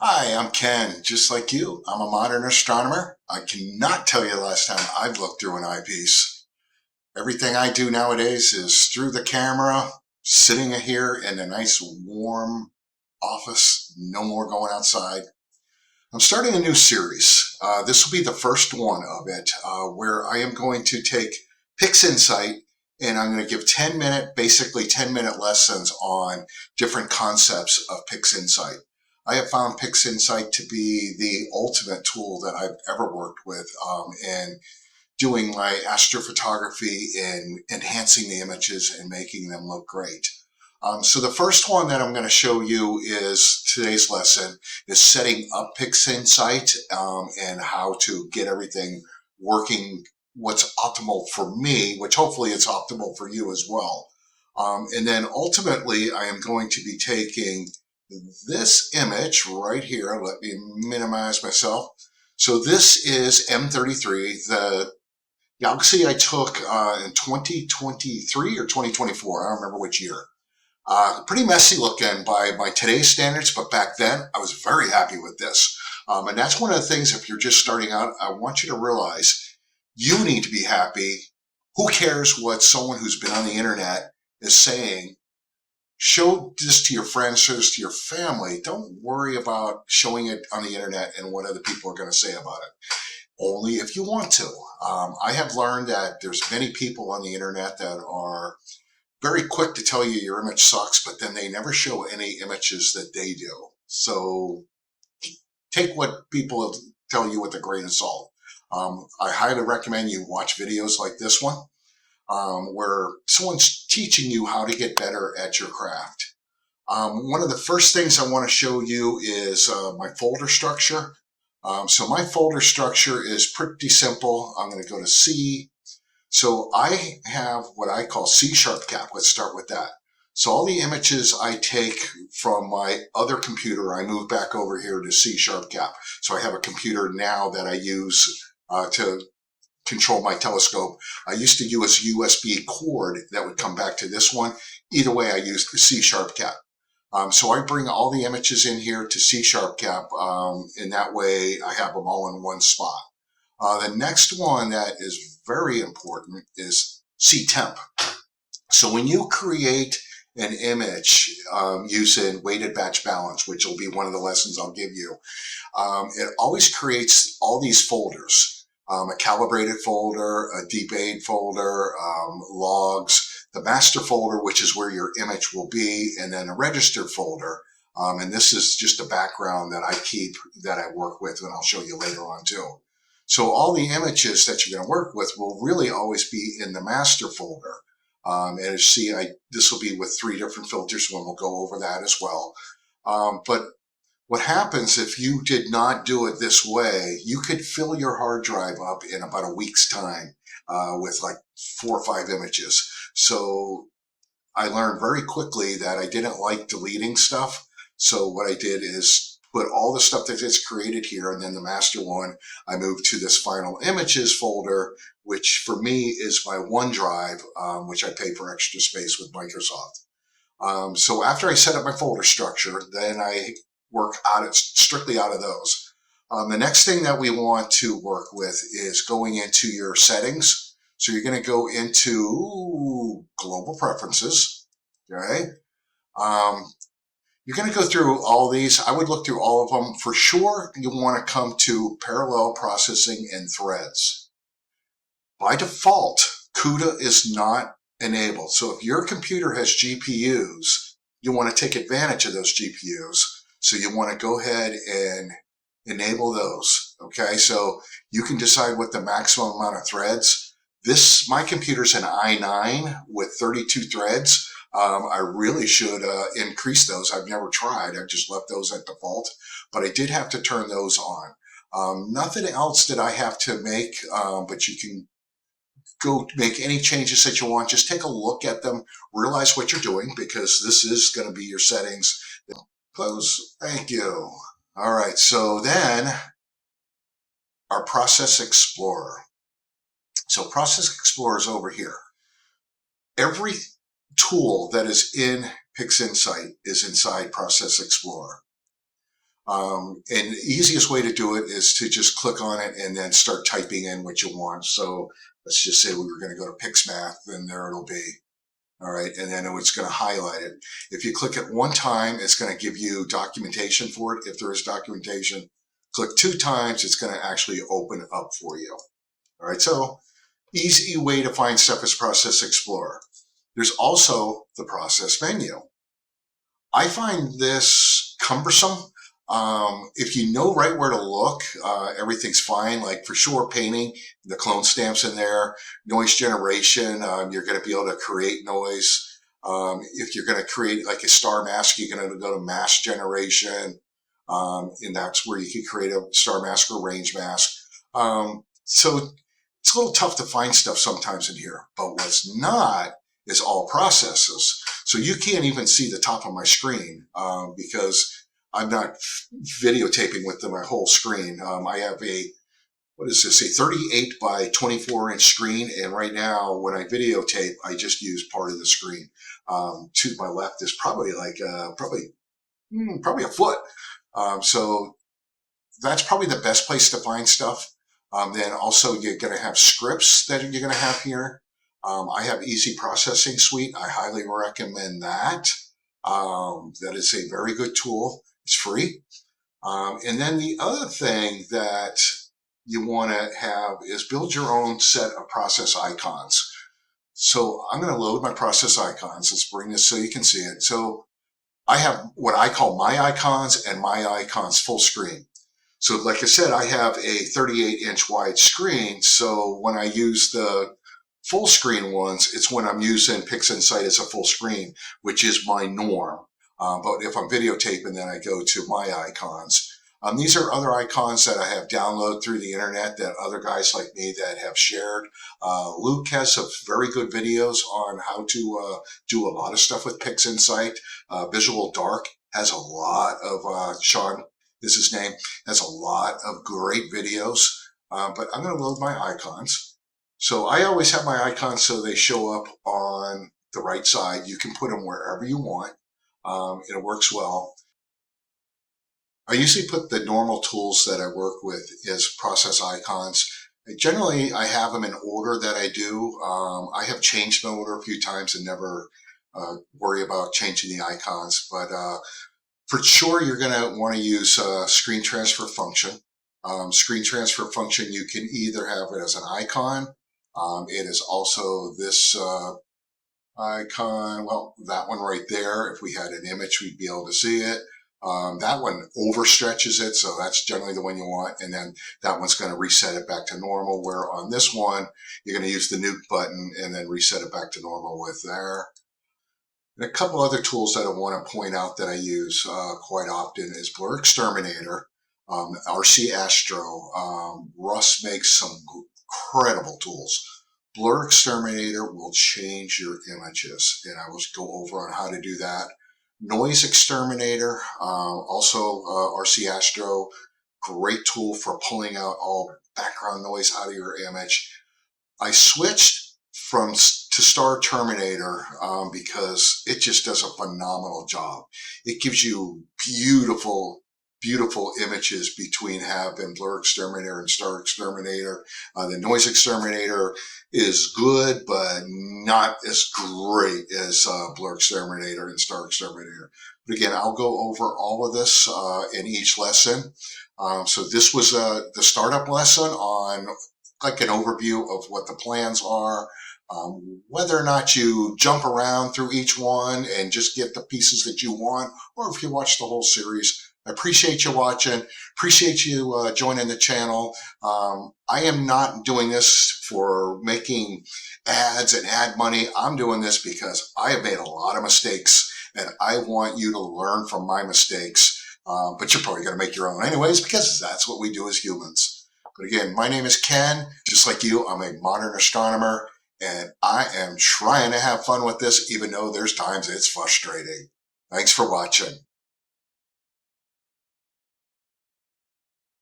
Hi, I'm Ken. Just like you, I'm a modern astronomer. I cannot tell you the last time I've looked through an eyepiece. Everything I do nowadays is through the camera, sitting here in a nice warm office, no more going outside. I'm starting a new series. This will be the first one of it, where I am going to take Pixinsight and I'm going to give basically 10-minute lessons on different concepts of Pixinsight. I have found Pixinsight to be the ultimate tool that I've ever worked with in doing my astrophotography and enhancing the images and making them look great. So the first one that I'm going to show you is today's lesson is setting up Pixinsight and how to get everything working what's optimal for me, which hopefully it's optimal for you as well. And then ultimately I am going to be taking this image right here. Let me minimize myself. So this is M33, the Galaxy I took in 2023 or 2024. I don't remember which year. Pretty messy looking by today's standards, but back then I was very happy with this. And that's one of the things, if you're just starting out, I want you to realize you need to be happy. Who cares what someone who's been on the internet is saying? Show this to your friends, show this to your family. Don't worry about showing it on the internet and what other people are going to say about it. Only if you want to. I have learned that there's many people on the internet that are very quick to tell you your image sucks, but then they never show any images that they do. So take what people tell you with a grain of salt. I highly recommend you watch videos like this one, where someone's teaching you how to get better at your craft. One of the first things I want to show you is my folder structure. So my folder structure is pretty simple. I'm going to go to C. So I have what I call C# cap. Let's start with that. So all the images I take from my other computer, I move back over here to C# cap. So I have a computer now that I use to control my telescope. I used to use a USB cord that would come back to this one. Either way, I used the C# cap. So I bring all the images in here to C# cap, and that way I have them all in one spot. The next one that is very important is C-temp. So when you create an image using weighted batch balance, which will be one of the lessons I'll give you, it always creates all these folders. A calibrated folder, a debate folder, logs, the master folder, which is where your image will be, and then a registered folder. And this is just a background that I keep, that I work with, and I'll show you later on too. So all the images that you're going to work with will really always be in the master folder. And as you see, this will be with 3 different filters, and we'll go over that as well. But what happens if you did not do it this way, you could fill your hard drive up in about a week's time with like 4 or 5 images. So I learned very quickly that I didn't like deleting stuff. So what I did is put all the stuff that is created here, and then the master one, I moved to this final images folder, which for me is my OneDrive, which I pay for extra space with Microsoft. So after I set up my folder structure, then I work strictly out of those. The next thing that we want to work with is going into your settings. So you're going to go into global preferences, okay? You're going to go through all these. I would look through all of them. For sure, you want to come to parallel processing and threads. By default, CUDA is not enabled. So if your computer has GPUs, you want to take advantage of those GPUs. So you want to go ahead and enable those, okay? So you can decide what the maximum amount of threads. My computer's an i9 with 32 threads. I really should increase those. I've never tried. I've just left those at default, but I did have to turn those on. Nothing else that I have to make, but you can go make any changes that you want. Just take a look at them, realize what you're doing, because this is going to be your settings. Close. Thank you. All right. So then our Process Explorer. So Process Explorer is over here. Every tool that is in Pixinsight is inside Process Explorer. And the easiest way to do it is to just click on it and then start typing in what you want. So let's just say we were going to go to PixMath, and there it'll be. All right, and then it's going to highlight it. If you click it one time, it's going to give you documentation for it. If there is documentation, click 2 times, it's going to actually open up for you. All right, so easy way to find stuff is Process Explorer. There's also the process menu. I find this cumbersome. If you know right where to look, everything's fine. Like for sure, painting, the clone stamps in there, noise generation, you're going to be able to create noise. If you're going to create like a star mask, you're going to go to mask generation, and that's where you can create a star mask or range mask. So it's a little tough to find stuff sometimes in here, but what's not is all processes. So you can't even see the top of my screen because I'm not videotaping with my whole screen. I have a 38 by 24 inch screen. And right now when I videotape, I just use part of the screen. To my left is probably like, probably a foot. So that's probably the best place to find stuff. Then also you're going to have scripts that you're going to have here. I have Easy Processing Suite. I highly recommend that. That is a very good tool. It's free. And then the other thing that you want to have is build your own set of process icons. So I'm going to load my process icons. Let's bring this so you can see it. So I have what I call my icons and my icons full screen. So like I said, I have a 38-inch wide screen. So when I use the full screen ones, it's when I'm using Pixinsight as a full screen, which is my norm. But if I'm videotaping, then I go to my icons. These are other icons that I have downloaded through the internet that other guys like me that have shared. Luke has some very good videos on how to do a lot of stuff with Pixinsight. Visual Dark has a lot of, Sean is his name, has a lot of great videos. But I'm going to load my icons. So I always have my icons so they show up on the right side. You can put them wherever you want. It works well. I usually put the normal tools that I work with as process icons. Generally, I have them in order that I do. I have changed my order a few times and never worry about changing the icons. But for sure, you're going to want to use screen transfer function. Screen transfer function, you can either have it as an icon. It is also this icon, well, that one right there. If we had an image, we'd be able to see it. That one overstretches it, so that's generally the one you want. And then that one's going to reset it back to normal, where on this one, you're going to use the nuke button and then reset it back to normal with there. And a couple other tools that I want to point out that I use quite often is BlurXTerminator, RC Astro. Russ makes some incredible tools. BlurXTerminator will change your images, and I will go over on how to do that. NoiseXTerminator, also RC Astro, great tool for pulling out all background noise out of your image. I switched to StarTerminator because it just does a phenomenal job. It gives you beautiful images between having BlurXTerminator and StarXTerminator. The NoiseXTerminator is good, but not as great as BlurXTerminator and StarXTerminator. But again, I'll go over all of this in each lesson. So this was the startup lesson on like an overview of what the plans are. Whether or not you jump around through each one and just get the pieces that you want, or if you watch the whole series. I appreciate you watching. Appreciate you joining the channel. I am not doing this for making ads and ad money. I'm doing this because I have made a lot of mistakes, and I want you to learn from my mistakes. But you're probably going to make your own anyways, because that's what we do as humans. But again, my name is Ken. Just like you, I'm a modern astronomer, and I am trying to have fun with this, even though there's times it's frustrating. Thanks for watching.